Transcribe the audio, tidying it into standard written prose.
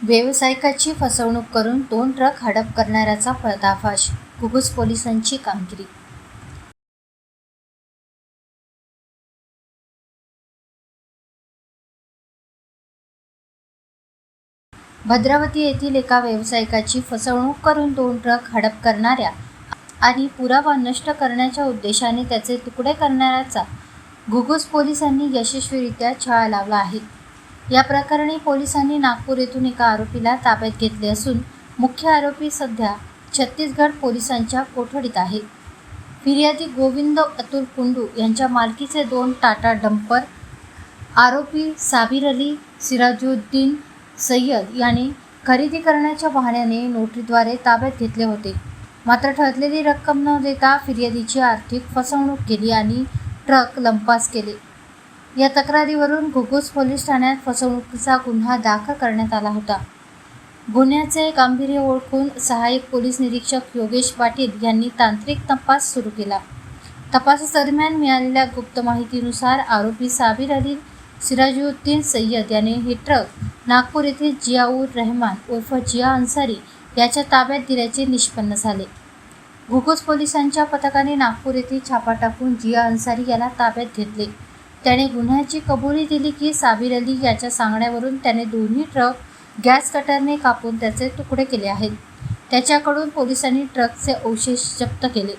व्यावसायिकाची फसवणूक करून 2 ट्रक हडप करणाऱ्याचा पर्दाफाश, घुगुस पोलिसांची कामगिरी. भद्रावती येथील एका व्यावसायिकाची फसवणूक करून 2 ट्रक हडप करणाऱ्या आणि पुरावा नष्ट करण्याच्या उद्देशाने त्याचे तुकडे करणाऱ्याचा घुगुस पोलिसांनी यशस्वीरित्या छाळा लावला आहे. या प्रकरणी पोलिसांनी नागपूर येथून एका आरोपीला ताब्यात घेतले असून मुख्य आरोपी सध्या छत्तीसगड पोलिसांच्या कोठडीत आहे. फिर्यादी गोविंद अतुल कुंडू यांच्या मालकीचे 2 टाटा डंपर आरोपी साबिर अली सिराजुद्दीन सय्यद याने खरेदी करण्याच्या बहाण्याने नोटरीद्वारे ताब्यात घेतले होते. मात्र ठरलेली रक्कम न देता फिर्यादीची आर्थिक फसवणूक केली आणि ट्रक लंपास केले. या तक्रारीवरून घुगुस पोलीस ठाण्यात फसवणुकीचा गुन्हा दाखल करण्यात आला होता. गुन्ह्याचे गांभीर्य ओळखून सहाय्यक पोलीस निरीक्षक योगेश पाटील यांनी तांत्रिक तपास सुरू केला. तपासादरम्यान मिळालेल्या गुप्त माहितीनुसार आरोपी साबिर अली सिराजुद्दीन सय्यद याने हे ट्रक नागपूर येथील जियाउर रहमान उर्फ जिया अन्सारी याच्या ताब्यात दिल्याचे निष्पन्न झाले. घुगुस पोलिसांच्या पथकाने नागपूर येथे छापा टाकून जिया अन्सारी याला ताब्यात घेतले. त्याने गुन्ह्याची कबुली दिली की साबिर अली याच्या सांगण्यावरून त्याने दोन्ही ट्रक गॅस कटरने कापून त्याचे तुकडे केले आहेत. त्याच्याकडून पोलिसांनी ट्रकचे अवशेष जप्त केले.